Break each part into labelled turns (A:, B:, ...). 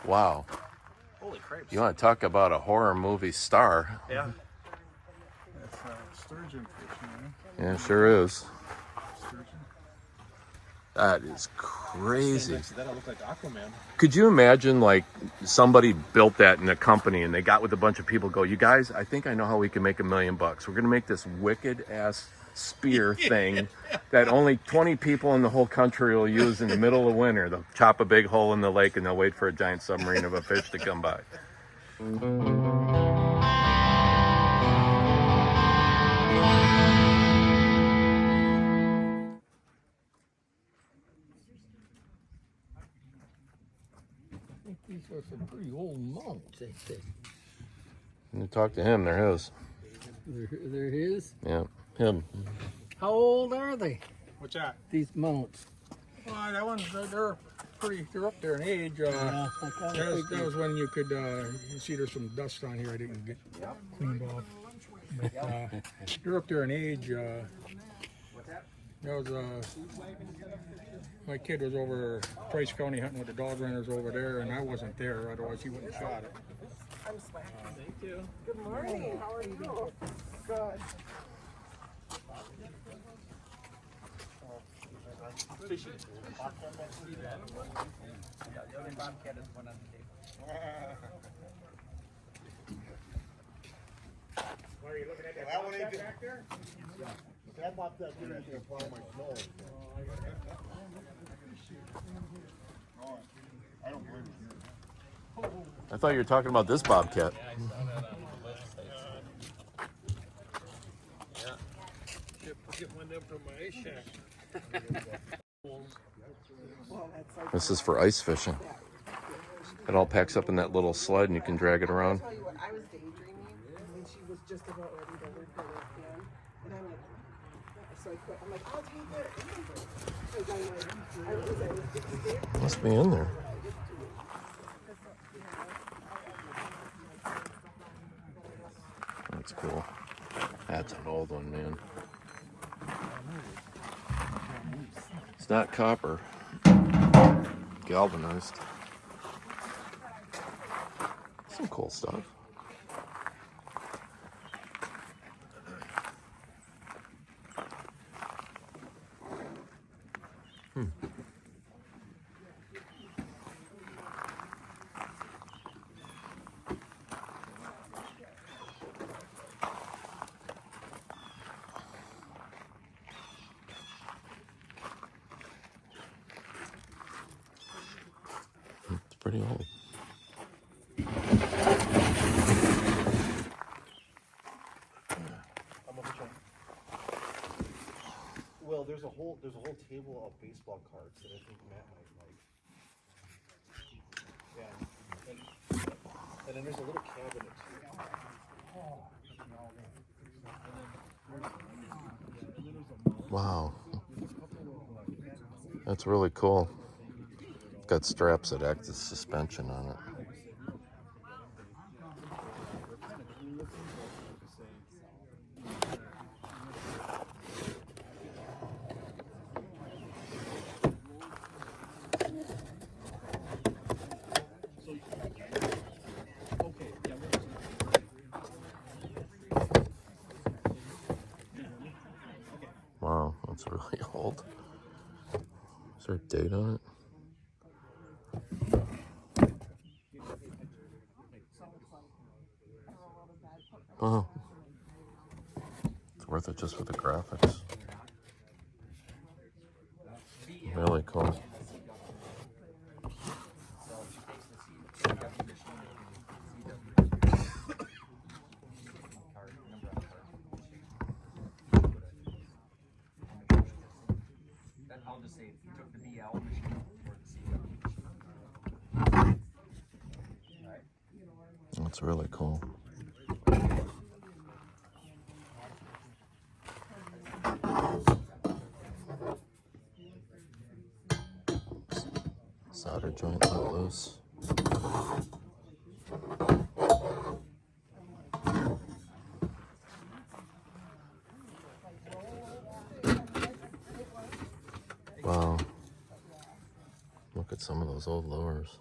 A: Wow.
B: Holy crap.
A: You want to talk about a horror movie star?
B: Yeah.
C: That's sturgeon fish, man.
A: Yeah, sure is.
C: Sturgeon.
A: That is
B: Stand
A: crazy.
B: next to that, I look like Aquaman.
A: Could you imagine, like, somebody built that in a company and they got with a bunch of people, go, you guys, I think I know how we can make $1 million. We're going to make this wicked ass spear thing that only 20 people in the whole country will use in the middle of winter. They'll chop a big hole in the lake and they'll wait for a giant submarine of a fish to come by.
D: These are some pretty old mounts, ain't they?
A: You talk to him, they're his.
D: They're his?
A: Yeah, him.
D: How old are they,
C: What's that?
D: these mounts?
C: Well, that one's, they're up there in age. That was when you could, you see there's some dust on here I didn't get cleaned off. But, they're up there in age. That was, my kid was over Price County hunting with the dog runners over there, and I wasn't there, otherwise he wouldn't have shot it.
E: I'm smiling. Thank you. Good morning. How are you? Good.
B: Fishing.
C: Why are you looking at
F: that one
C: back there?
F: I bought that good after I plowed my snow. I don't believe it.
A: I thought you were talking about this bobcat.
D: Get one of them from my ice shack.
A: This is for ice fishing. It all packs up in that little sled and you can drag it around.
E: I'll tell you what, I was daydreaming when she was just about ready to work her work in. And I'm like, so I quit. I'm like, I'll take it. Because I'm like, I was
A: Must be in there. That's cool. That's an old one, man. It's not copper. Galvanized. Some cool stuff. It's pretty old.
F: Well, there's a whole table of baseball cards that I think Matt might like. Yeah, and then there's a little cabinet too.
A: Wow. That's really cool. It's got straps that act as suspension on it. Wow, that's really old. Is there a date on it? Oh, it's worth it just for the graphics. Really cool.
B: I'll just say you took the BL machine or the CW machine.
A: That's really cool. Solder joint let loose. Wow. Look at some of those old lures.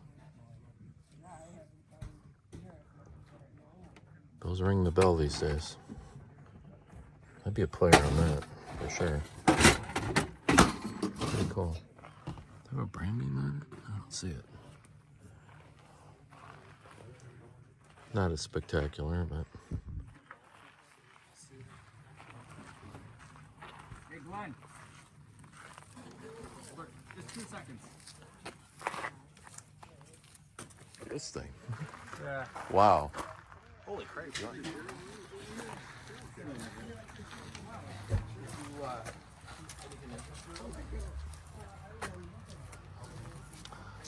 A: Those ring the bell these days. I'd be a player on that, for sure. Pretty cool. Do they have a brand name on it? I don't see it. Not as spectacular, but...
B: Hey, Glenn. Look, just 2 seconds.
A: This thing.
B: Yeah.
A: Wow.
B: Holy crap.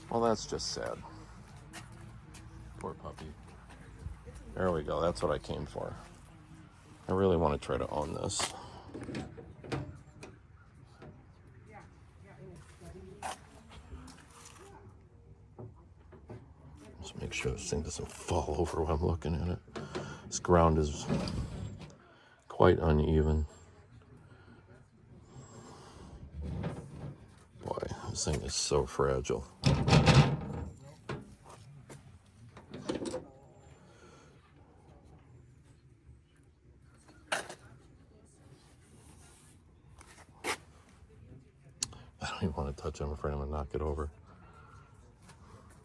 A: Well, that's just sad. Poor puppy. There we go. That's what I came for. I really want to try to own this. Just make sure this thing doesn't fall over while I'm looking at it. This ground is quite uneven. Boy, this thing is so fragile. I don't even want to touch it. I'm afraid I'm going to knock it over.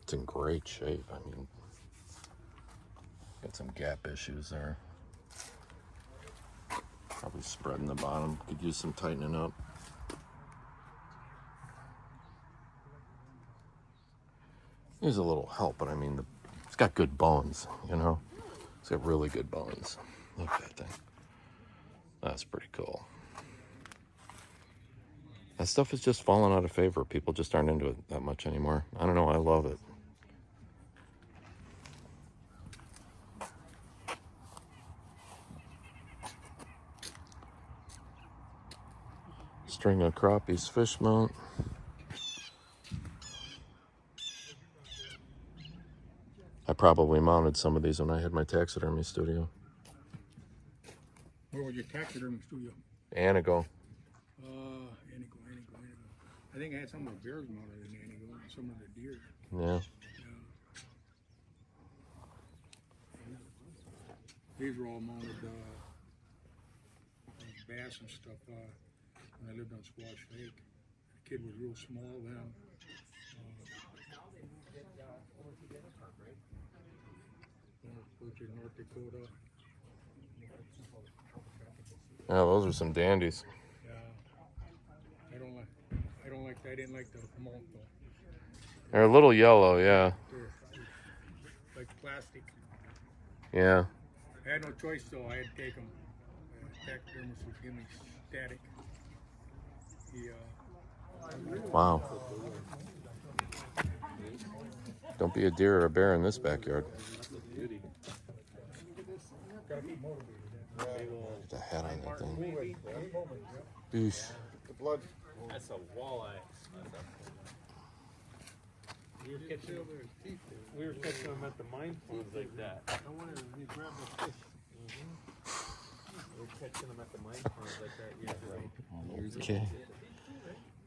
A: It's in great shape. I mean, got some gap issues there. Probably spreading the bottom. Could use some tightening up. Needs a little help, but I mean, it's got good bones, you know? It's got really good bones. Look at that thing. That's pretty cool. That stuff is just falling out of favor. People just aren't into it that much anymore. I don't know. I love it. String of crappies fish mount. I probably mounted some of these when I had my taxidermy studio.
C: Where was your taxidermy studio?
A: Anigo.
C: Anigo. I think I had some of the bears mounted in Anigo and some of the deer.
A: Yeah.
C: These were all mounted bass and stuff when I lived on Squash Lake. The kid was real small then. In North Dakota.
A: Yeah, those are some dandies.
C: Yeah. I didn't like the mount though.
A: They're a little yellow, yeah.
C: They're like plastic.
A: Yeah.
C: I had no choice though. I had to take them. Taxidermist would give me static.
A: Wow. Don't be a deer or a bear in this backyard. Get a hat on that thing. Eesh.
F: The blood.
B: That's a walleye.
G: We were catching them at the mine ponds like that.
D: I wanted to grab a fish.
G: We were catching them at the mine ponds like that years ago.
A: Okay.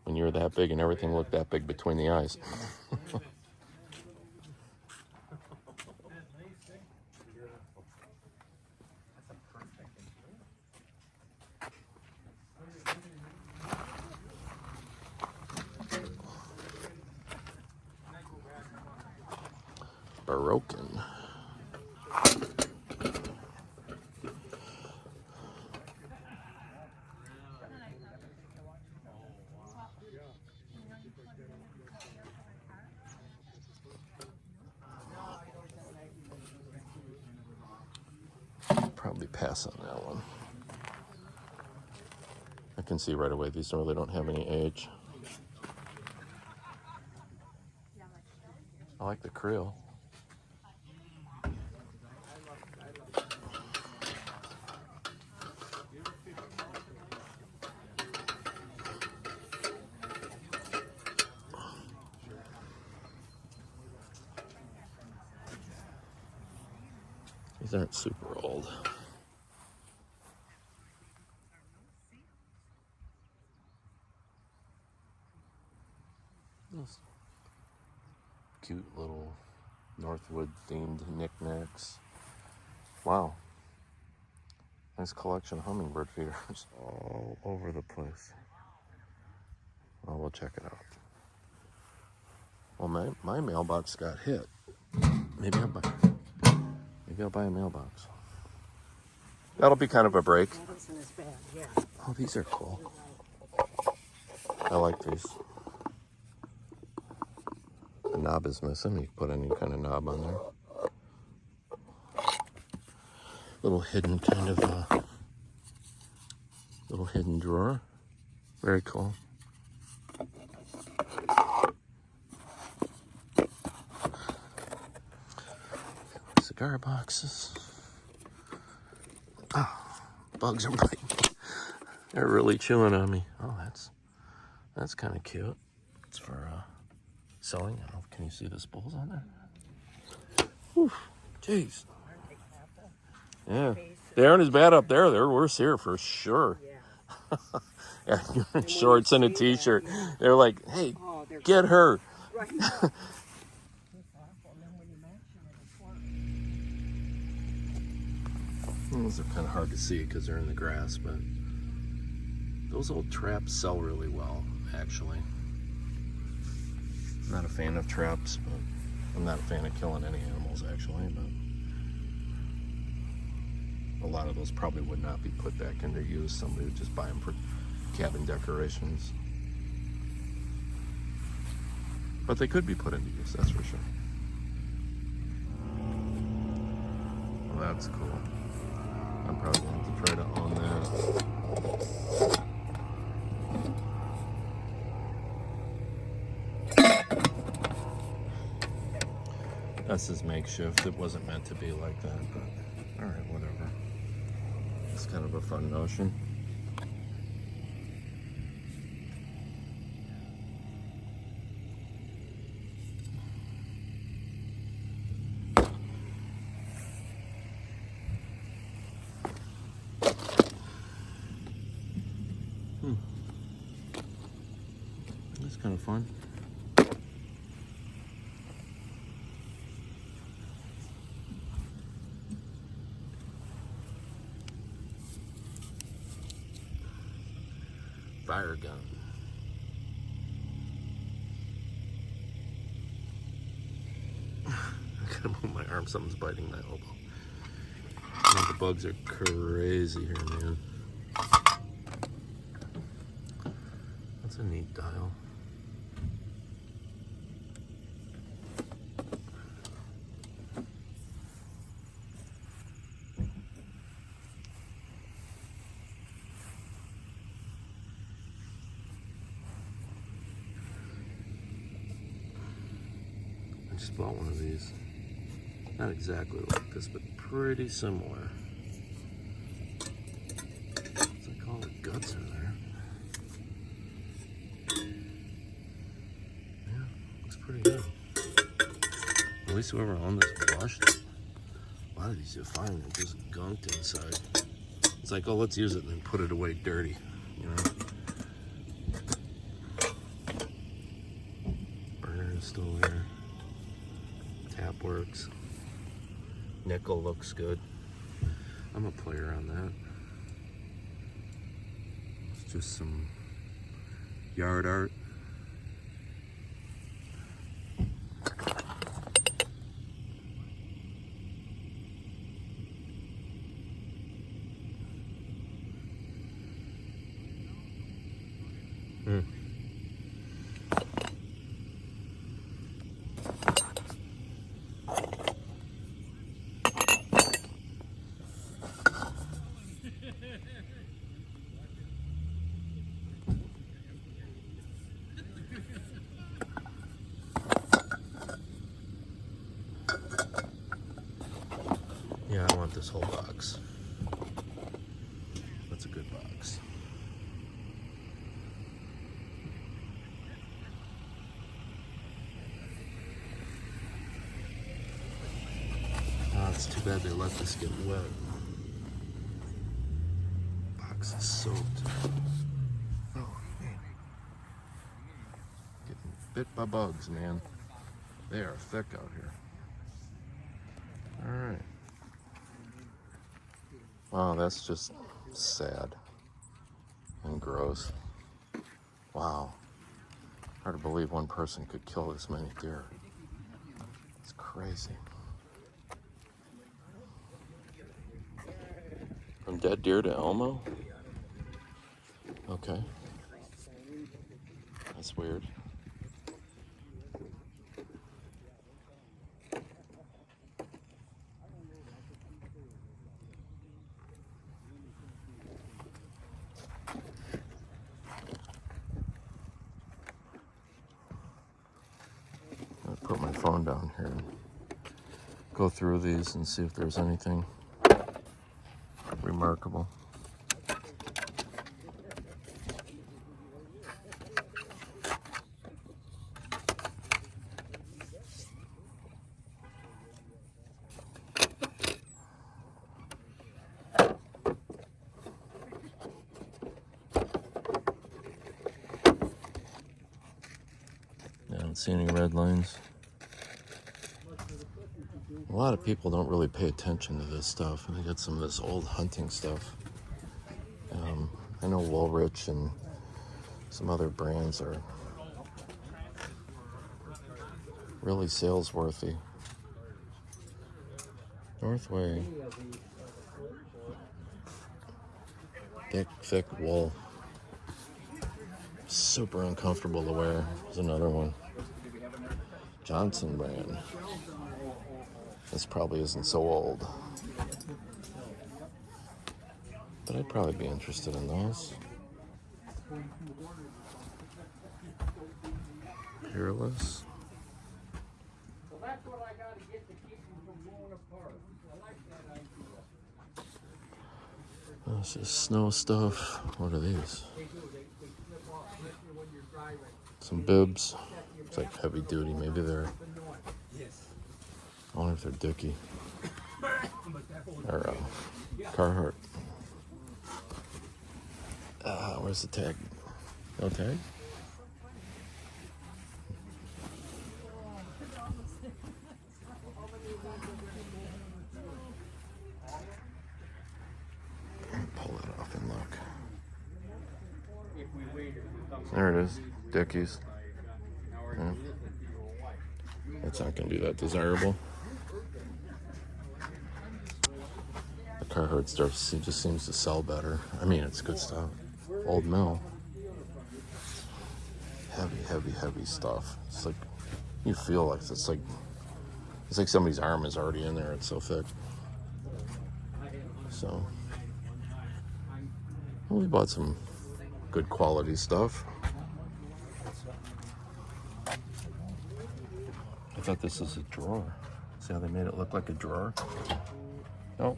A: When you were that big and everything looked that big between the eyes. Broken. Probably pass on that one. I can see right away these really don't have any age. I like the creel. These aren't super old. Those cute little Northwood themed knickknacks. Wow, Nice collection of hummingbird feeders all over the place. Well, we'll check it out. Well, my mailbox got hit. Maybe I'll buy a mailbox. That'll be kind of a break.
E: That isn't as bad, yeah.
A: Oh, these are cool. I like these. The knob is missing. You can put any kind of knob on there. Little hidden kind of little hidden drawer. Very cool. Cigar boxes. Oh, bugs are biting. They're really chewing on me. Oh, that's kind of cute. It's for selling. I don't know. Can you see the spools on there? Whew. Jeez. Yeah, they aren't as bad up there. They're worse here for sure. Yeah. Shorts and a t-shirt. They're like, hey,
E: Oh, they're
A: get her.
E: right. It's awful. And then when you mention it, it's worse.
A: Those are kind of hard to see because they're in the grass, but those old traps sell really well, actually. I'm not a fan of traps, but I'm not a fan of killing any animals, actually, but a lot of those probably would not be put back into use. Somebody would just buy them for cabin decorations. But they could be put into use, that's for sure. Well, that's cool. I'm probably going to try to own that. This is makeshift. It wasn't meant to be like that, but alright, whatever. It's kind of a fun notion. That's kind of fun. Fire gun. I gotta move my arm. Something's biting my elbow. Man, the bugs are crazy here, man. That's a neat dial. I just bought one of these. Not exactly like this, but pretty similar. It's like all the guts are there. Yeah, looks pretty good. At least whoever owned this washed it. A lot of these you find are just gunked inside. It's like, oh, let's use it and then put it away dirty, you know? Burner is still there. Tap works. Nickel looks good. I'm a player on that. It's just some yard art. Yeah, I want this whole box. That's a good box. Oh, it's too bad they let this get wet. Box is soaked. Oh, man. Getting bit by bugs, man. They are thick out here. All right. Wow, that's just sad and gross. Wow. Hard to believe one person could kill this many deer. It's crazy. From dead deer to Elmo? Okay. That's weird. I'll put my phone down here and go through these and see if there's anything remarkable. I don't see any red lines. A lot of people don't really pay attention to this stuff, and they get some of this old hunting stuff. I know Woolrich and some other brands are really sales worthy. Northway. Thick wool. Super uncomfortable to wear. There's another one. Johnson brand. This probably isn't so old. But I'd probably be interested in those. Peerless.
D: That's what I gotta get to keep them from blowing apart. I like that idea.
A: This is snow stuff. What are these?
D: They slip off, especially when you're driving.
A: Some bibs. It's like heavy duty. Maybe they're. I wonder if they're Dickie. Or Carhartt. Where's the tag? No tag? Pull it off and look. There it is. Dickies. Yeah. That's not going to be that desirable. The Carhartt stuff just seems to sell better. I mean, it's good stuff. Old Mill. Heavy stuff. It's like, you feel like it's like somebody's arm is already in there. It's so thick. So, well, we bought some good quality stuff. I thought this was a drawer. See how they made it look like a drawer? Nope.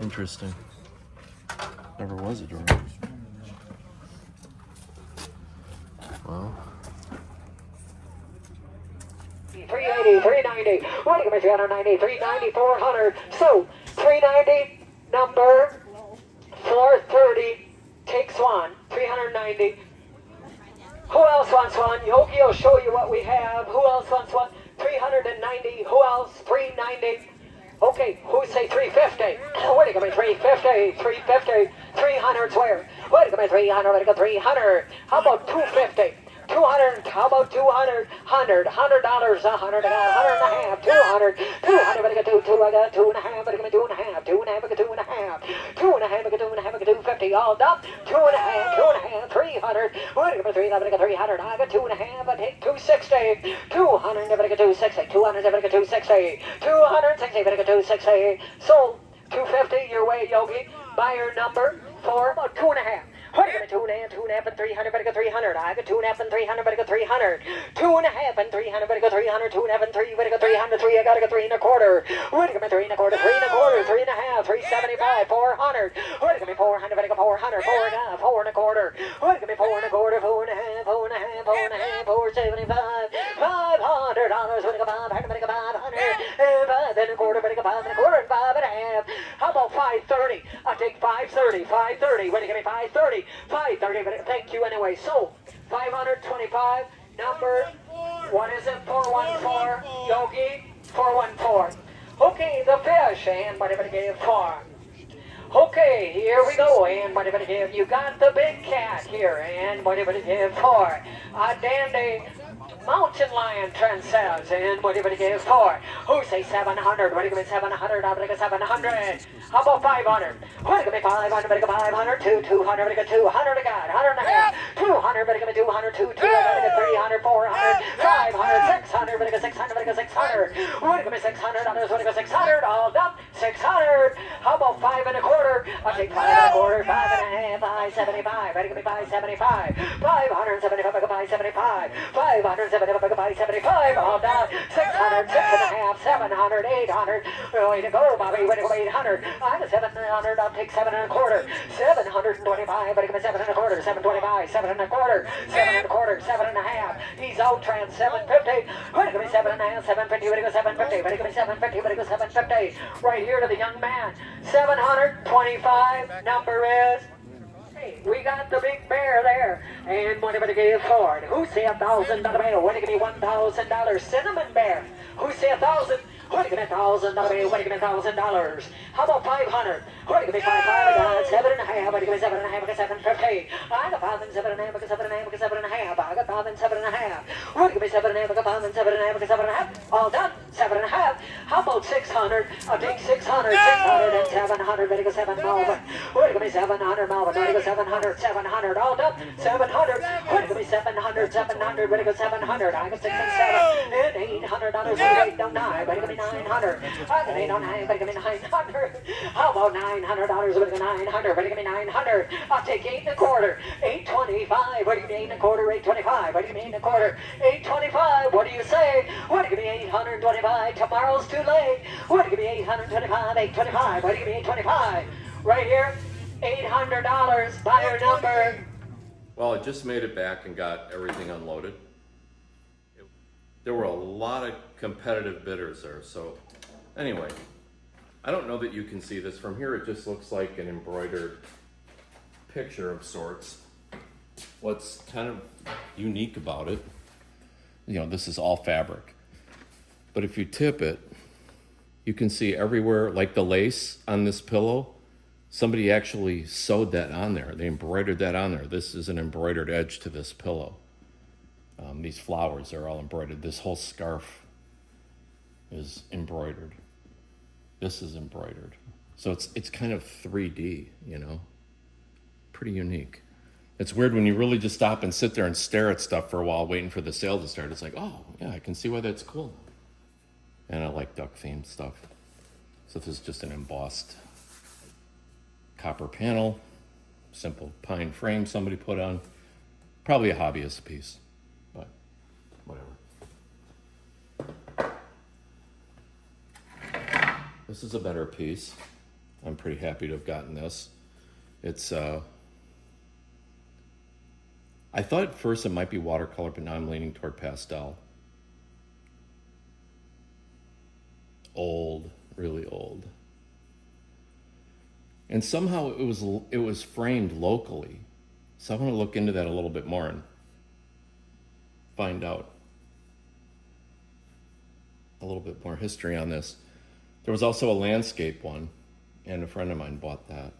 A: Interesting. Never was a drawer. Well.
H: 380, 390, what do you 390, 390, 400, so 390, number 430, takes one, 390. Who else wants one? Yogi will show you what we have. Who else wants one? 390. Who else? 390. Okay, who say 350? What do you give me? 350, 350, 300 where? What do you give me? 300, what do you go 300? How about 250? 200, how about 200? $100, $100, $100, $100 and a half, 200, 200, but I got two, I got 2.5, but I got 2.5, 2.5, I got 2.5, 2.5, I got 2.5, I got 250, all done, 2.5, 300, what do you got 300, I got 300, I got 2.5, I take 260, 200, but I got 260, 200, but I got 260, 260, but I got 260, sold, 250, your way, Yogi, buyer number 4, about 2.5. What do you got 2.5 and 300, but I got 300. I got 2.5 and 300, but I got 300. 2.5 and 300, but I got 300. 2.5 and 3, but I got 300. 3, I gotta get 3 1/4. What do you got 3 1/4, 3 1/4, 3 1/2, 375, 400. What do you got 400, but I got 400. 4 1/2, 4 1/4. What do you got 4 1/4, 4 1/2, 4 1/2, 4 1/2, 475, $500. What do you got 500, but I got 500. 5 1/4, but I got 5 1/4, 5 1/2. How about 530? I'll take 530, 530. What do you give me 530? 530, but thank you anyway. So, 525, number, what is it, 414, Yogi, 414. Okay, the fish, and what did I give for? Okay, here we go, and what did I give? You got the big cat here, and what did I give for? A dandy mountain lion, Trent says, and what did I give for? Who say 700? What do you give me 700? I'll take a 700. How about 500? What do you give me 500? But I got 500, 200, but I got 200, I got 100 and a half, 200, but I got 200, 200, but I got 300, 400, 500, 600, but I got 600, but I got 600. What do you give me 600? What do I got 600? All done, 600. How about 5 and a quarter? I'll take 5 and a quarter, 5 and a half, 575. What do you give me 575? 575, I got 575. 575, I got 575. All done, 600, 6 and a half, 700, 800. Way to go, Bobby. Way to go, 800. I got 700. I'll take 7 and a quarter. 725. But I give me 7 and a quarter. 725. 7 and a quarter. 7 and a quarter. 7 and a half. He's out, Trans. 750. But I give me 7 and a half. 750. But I go 750. But I give me 750. But I go 750. Right here to the young man. 725. Number is. We got the big bear there, and what did I give for it? Who say $1,000 bill? What do you give me $1,000? Cinnamon bear. Who say 1,000? What do you give me $1,000 bill? What do you give me $1,000? How about 500? What do you give me 500? I got 7 and a half. What do you give me 7 and a half? I got 750. I got 5 and 7 and a half. I got 7 and a half. I got 7 and a half. I got 5 and 7 and a half. What do you give me 7 and a half? I got 5 and 7 and a half. I got 7 and a half. All done. 7 and a half. How about 600? I'll take 600. 600 and 700. What do you give 7 Melvin? What do you give me 700 Melvin? What do you give 700? 700. All done. 700. What do you give me 700? 700. What do you give 700? I got 6 and 7 and $800. What do you give me 9? What do you give me 900? I got 809. What do you give me 900? How about $900? What do you give me 900? What do you give me 900? I'll take 8 and a quarter. 825. What do you give me 8 and a quarter? 825. What do you give me 8 and a quarter? 825. What do you say? What do you give me 825? Tomorrow's too late. What do you give me 825? 825. What do you give me 825? Right here. $800. Buyer number.
A: Well, I just made it back and got everything unloaded. There were a lot of competitive bidders there, so anyway, I don't know that you can see this from here. It just looks like an embroidered picture of sorts. What's kind of unique about it, this is all fabric, but if you tip it, you can see everywhere, like the lace on this pillow, somebody actually sewed that on there. They embroidered that on there. This is an embroidered edge to this pillow. These flowers are all embroidered. This whole scarf is embroidered. This is embroidered. So it's kind of 3D, pretty unique. It's weird when you really just stop and sit there and stare at stuff for a while waiting for the sale to start. It's like, oh, yeah, I can see why that's cool. And I like duck-themed stuff. So this is just an embossed copper panel, simple pine frame somebody put on. Probably a hobbyist piece, but whatever. This is a better piece. I'm pretty happy to have gotten this. It's, I thought at first it might be watercolor, but now I'm leaning toward pastel. Old, really old. And somehow it was framed locally. So I want to look into that a little bit more and find out a little bit more history on this. There was also a landscape one, and a friend of mine bought that.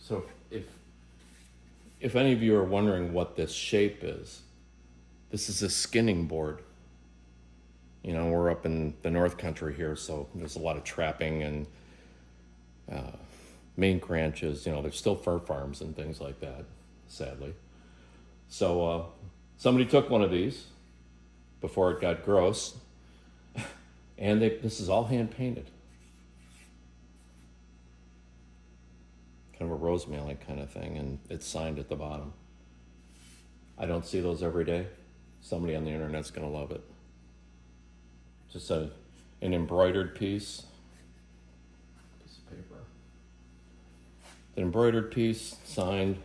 A: So if any of you are wondering what this shape is, this is a skinning board. We're up in the North Country here, so there's a lot of trapping and mink ranches. There's still fur farms and things like that, sadly. So somebody took one of these before it got gross, and this is all hand painted. Kind of a rose mailing kind of thing, and it's signed at the bottom. I don't see those every day. Somebody on the internet's gonna love it. Just an embroidered piece of paper. An embroidered piece, signed.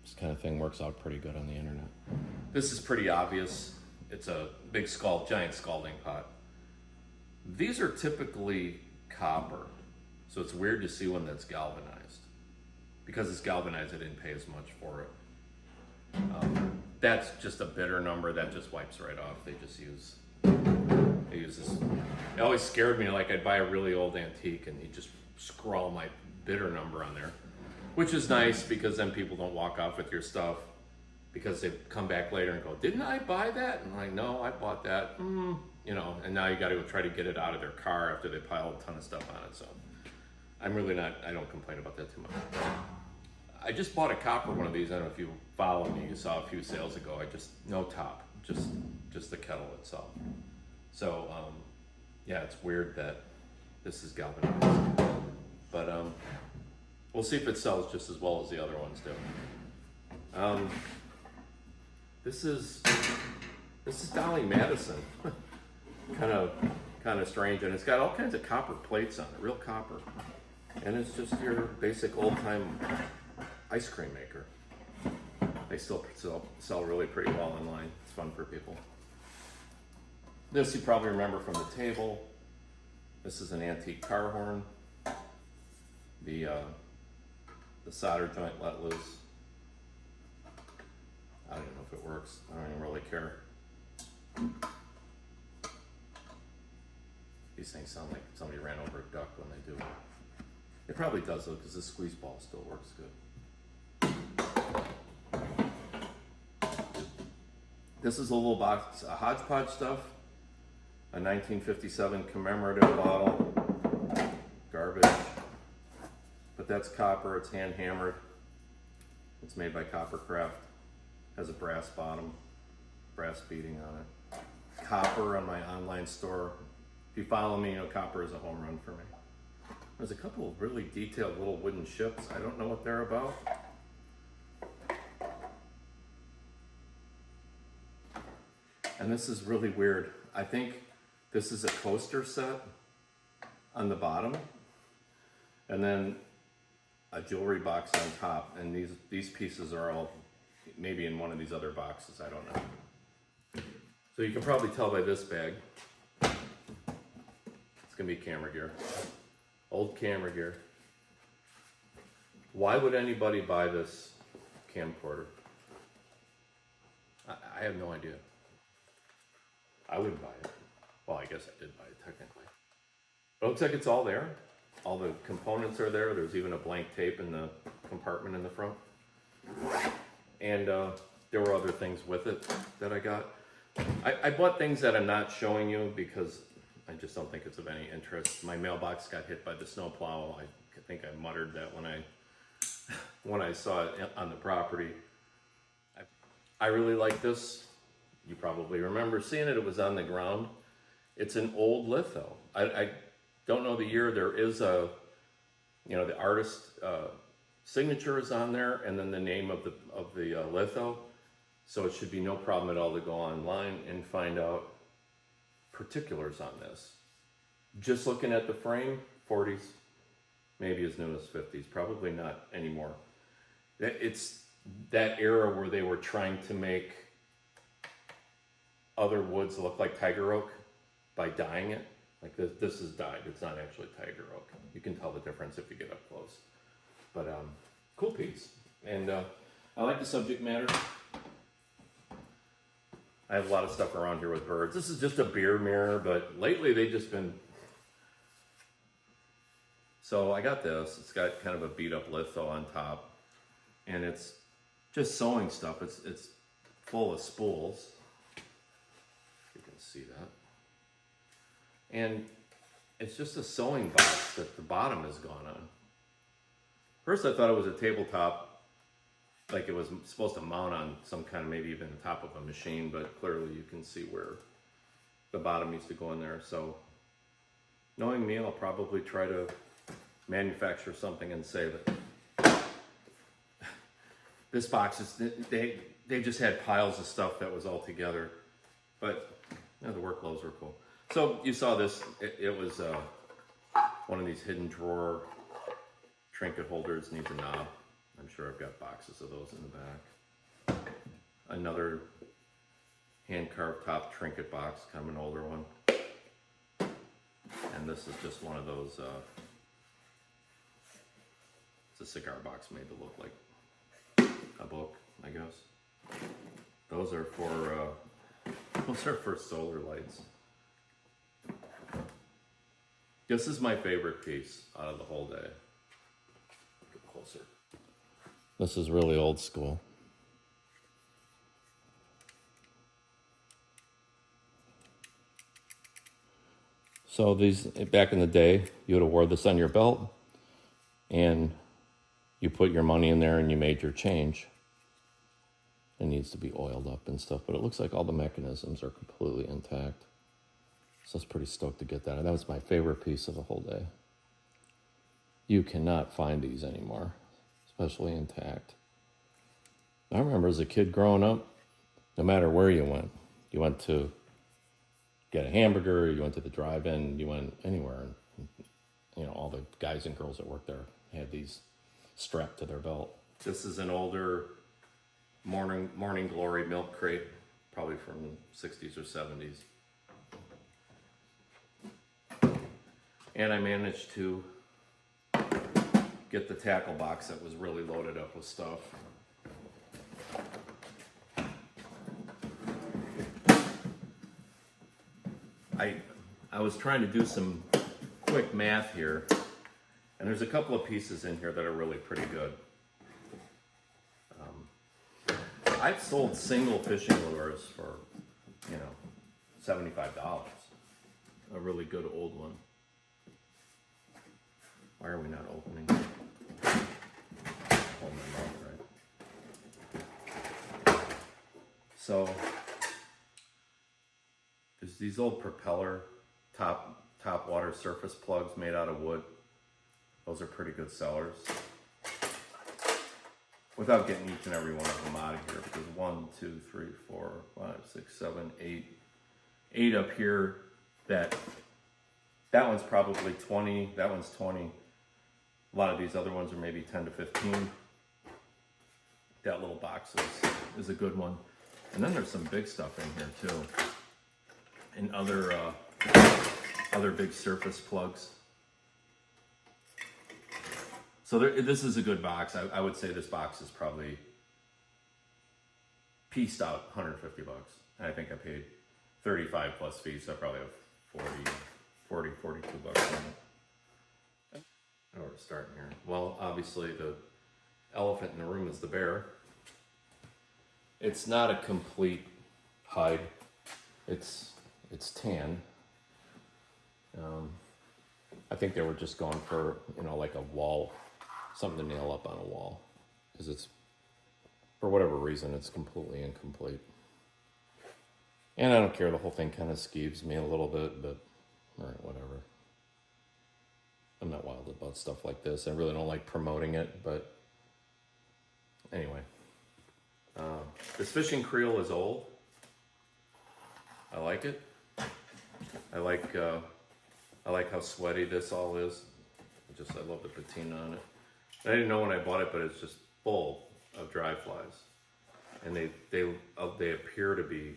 A: This kind of thing works out pretty good on the internet. This is pretty obvious. It's a big giant scalding pot. These are typically copper, so it's weird to see one that's galvanized. Because it's galvanized, I didn't pay as much for it. that's just a bidder number that just wipes right off. They use this. It always scared me, like I'd buy a really old antique and he'd just scrawl my bidder number on there, which is nice because then people don't walk off with your stuff because they come back later and go, didn't I buy that? And I'm like, no, I bought that. You know, and now you got to go try to get it out of their car after they pile a ton of stuff on it. So I'm really not, I don't complain about that too much. I just bought a copper one of these. I don't know if you follow me, you saw a few sales ago. No top, just the kettle itself. So, yeah, it's weird that this is galvanized, but we'll see if it sells just as well as the other ones do. This is Dolly Madison. kind of strange, and it's got all kinds of copper plates on it, real copper, and it's just your basic old-time ice cream maker. They still sell really pretty well online. It's fun for people. This you probably remember from the table. This is an antique car horn. The solder joint let loose. I don't know if it works. I don't even really care. These things sound like somebody ran over a duck when they do. It probably does though, because the squeeze ball still works good. This is a little box of hodgepodge stuff. A 1957 commemorative bottle. Garbage. But that's copper, it's hand hammered. It's made by Coppercraft. Has a brass bottom, brass beading on it. Copper on my online store. If you follow me, you know copper is a home run for me. There's a couple of really detailed little wooden ships. I don't know what they're about. And this is really weird. I think this is a coaster set on the bottom, and then a jewelry box on top. And these pieces are all maybe in one of these other boxes. I don't know. So you can probably tell by this bag. It's gonna be camera gear, old camera gear. Why would anybody buy this camcorder? I have no idea. I wouldn't buy it. Well, I guess I did buy it technically. But it looks like it's all there. All the components are there. There's even a blank tape in the compartment in the front. And there were other things with it that I got. I bought things that I'm not showing you because I just don't think it's of any interest. My mailbox got hit by the snowplow. I think I muttered that when I saw it on the property. I really like this. You probably remember seeing it. It was on the ground. It's an old litho. I don't know the year. There is the artist signature is on there, and then the name of the litho. So it should be no problem at all to go online and find out particulars on this. Just looking at the frame, 40s, maybe as new as 50s, probably not anymore. It's that era where they were trying to make other woods look like tiger oak by dyeing it. Like this is dyed, it's not actually tiger oak. You can tell the difference if you get up close. But cool piece. And I like the subject matter. I have a lot of stuff around here with birds. This is just a beer mirror, but lately they've just been... So I got this. It's got kind of a beat up litho on top. And it's just sewing stuff. It's full of spools. You can see that. And it's just a sewing box that the bottom has gone on. First I thought it was a tabletop, like it was supposed to mount on some kind of, maybe even the top of a machine, but clearly you can see where the bottom needs to go in there. So knowing me, I'll probably try to manufacture something and save it. This box is, they just had piles of stuff that was all together, but the workloads were cool. So you saw this, it was one of these hidden drawer trinket holders, needs a knob. I'm sure I've got boxes of those in the back. Another hand-carved top trinket box, kind of an older one. And this is just one of those, it's a cigar box made to look like a book, I guess. Those are for solar lights. This is my favorite piece out of the whole day. Get closer. This is really old school. So these, back in the day, you would have wore this on your belt, and you put your money in there and you made your change. It needs to be oiled up and stuff, but it looks like all the mechanisms are completely intact. So I was pretty stoked to get that. And that was my favorite piece of the whole day. You cannot find these anymore, especially intact. I remember as a kid growing up, no matter where you went to get a hamburger, you went to the drive-in, you went anywhere, and you know, all the guys and girls that worked there had these strapped to their belt. This is an older Morning Glory milk crate, probably from the 60s or 70s. And I managed to get the tackle box that was really loaded up with stuff. I was trying to do some quick math here, and there's a couple of pieces in here that are really pretty good. I've sold single fishing lures for, $75. A really good old one. Why are we not opening it? Hold my mouth, right? So, there's these old propeller top water surface plugs made out of wood. Those are pretty good sellers. Without getting each and every one of them out of here, because 1, 2, 3, 4, 5, 6, 7, 8 up here. That one's probably 20. That one's 20. A lot of these other ones are maybe 10 to 15. That little box is a good one. And then there's some big stuff in here too, and other big surface plugs. So this is a good box. I would say this box is probably pieced out $150. And I think I paid 35 plus fees, so I probably have 42 bucks on it. Oh, we're starting here. Well, obviously the elephant in the room is the bear. It's not a complete hide. It's tan. I think they were just going for, like a wall, something to nail up on a wall, because it's, for whatever reason, it's completely incomplete. And I don't care, the whole thing kind of skeeves me a little bit, but alright, whatever. I'm not wild about stuff like this. I really don't like promoting it, but anyway. This fishing creel is old. I like it. I like how sweaty this all is. I love the patina on it. I didn't know when I bought it, but it's just full of dry flies, and they appear to be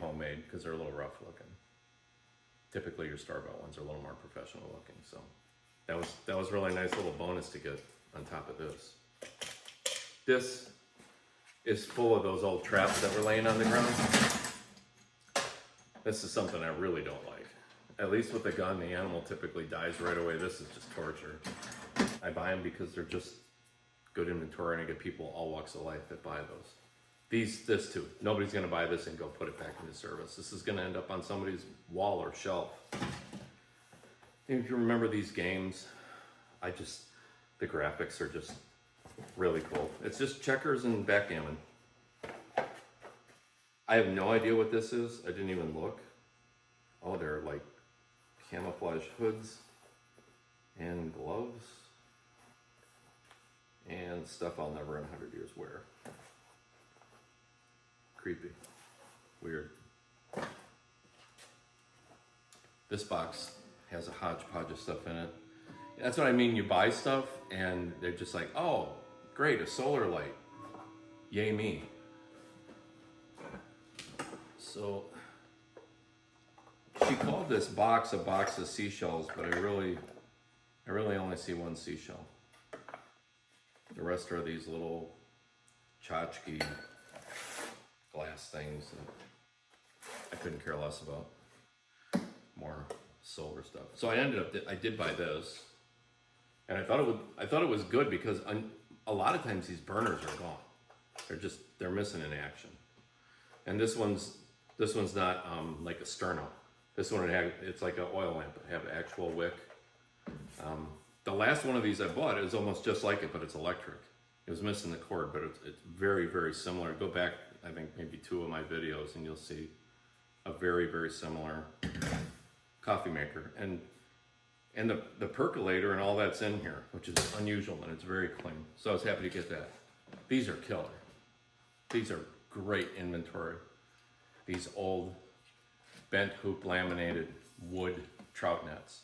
A: homemade because they're a little rough looking. Typically, your store-bought ones are a little more professional looking. So that was really nice little bonus to get on top of this. This is full of those old traps that were laying on the ground. This is something I really don't like. At least with a gun, the animal typically dies right away. This is just torture. I buy them because they're just good inventory, and I get people all walks of life that buy those. This too. Nobody's gonna buy this and go put it back into service. This is gonna end up on somebody's wall or shelf. If you remember these games, the graphics are just really cool. It's just checkers and backgammon. I have no idea what this is. I didn't even look. Oh, they're like camouflage hoods and gloves and stuff I'll never in 100 years wear. Creepy. Weird. This box has a hodgepodge of stuff in it. That's what I mean. You buy stuff and they're just like, oh, great, a solar light. Yay me. So she called this box a box of seashells, but I really only see one seashell. The rest are these little tchotchke glass things that I couldn't care less about. More silver stuff. So I did buy this, and I thought it was good because a lot of times these burners are gone. They're missing in action. And this one's not like a sterno. This one it's like an oil lamp. It have an actual wick. The last one of these I bought is almost just like it, but it's electric. It was missing the cord, but it's very, very similar. Go back, I think maybe 2 of my videos, and you'll see a very, very similar coffee maker. And the percolator and all that's in here, which is unusual, and it's very clean. So I was happy to get that. These are killer. These are great inventory. These old bent hoop laminated wood trout nets.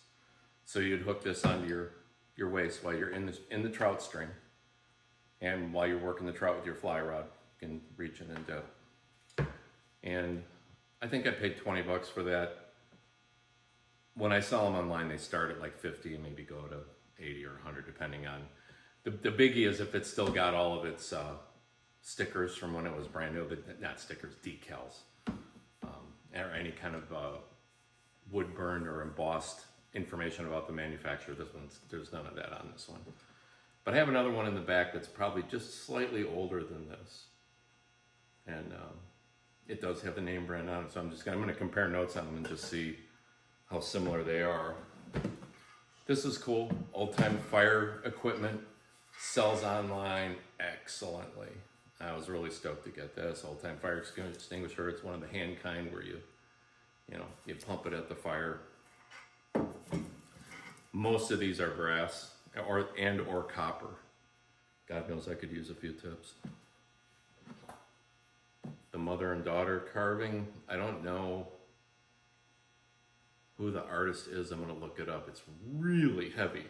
A: So you'd hook this onto your waist while you're in the trout stream, and while you're working the trout with your fly rod, you can reach it in depth. And I think I paid $20 for that. When I sell them online, they start at like 50 and maybe go to 80 or 100, depending on the biggie is if it's still got all of its stickers from when it was brand new, not stickers, decals, or any kind of wood burned or embossed information about the manufacturer. There's none of that on this one. But I have another one in the back that's probably just slightly older than this, and it does have the name brand on it. So I'm going to compare notes on them and just see how similar they are. This is cool. Old time fire equipment, sells online excellently. I was really stoked to get this old time fire extinguisher. It's one of the hand kind where you pump it at the fire. Most of these are brass or copper. God knows I could use a few tips. The mother and daughter carving, I don't know who the artist is. I'm gonna look it up. It's really heavy.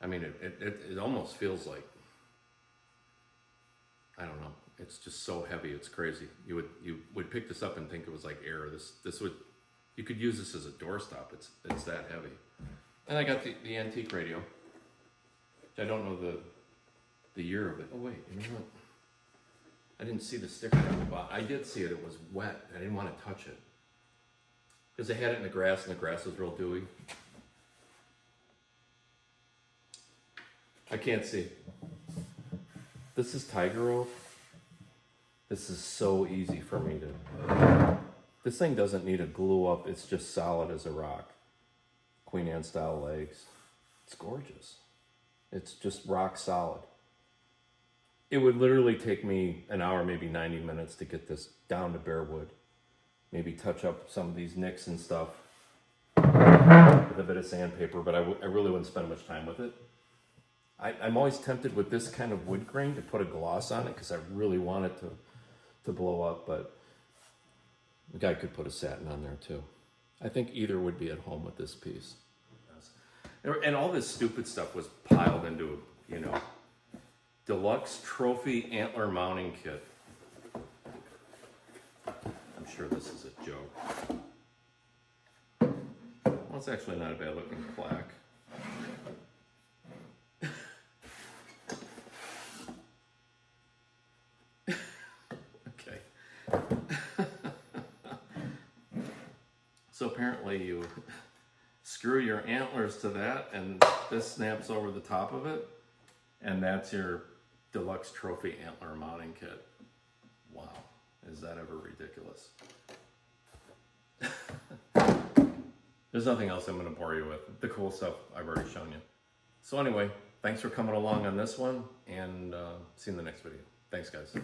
A: I mean, it almost feels like, I don't know. It's just so heavy. It's crazy. You would pick this up and think it was like air. You could use this as a doorstop. It's that heavy. And I got the antique radio, which I don't know the year of it. Oh wait, you know what? I didn't see the sticker on the bottom. I did see it. It was wet. I didn't want to touch it because they had it in the grass, and the grass was real dewy. I can't see. This is tiger oak. This is so easy for me to... This thing doesn't need a glue up. It's just solid as a rock. Queen Anne style legs. It's gorgeous. It's just rock solid. It would literally take me an hour, maybe 90 minutes to get this down to bare wood. Maybe touch up some of these nicks and stuff with a bit of sandpaper, but I really wouldn't spend much time with it. I'm always tempted with this kind of wood grain to put a gloss on it because I really want it to blow up, but the guy could put a satin on there too. I think either would be at home with this piece. And all this stupid stuff was piled into, deluxe trophy antler mounting kit. I'm sure this is a joke. Well, it's actually not a bad looking plaque. So apparently you screw your antlers to that and this snaps over the top of it, and that's your deluxe trophy antler mounting kit. Wow, is that ever ridiculous? There's nothing else I'm going to bore you with. The cool stuff I've already shown you. So anyway, thanks for coming along on this one, and see you in the next video. Thanks, guys.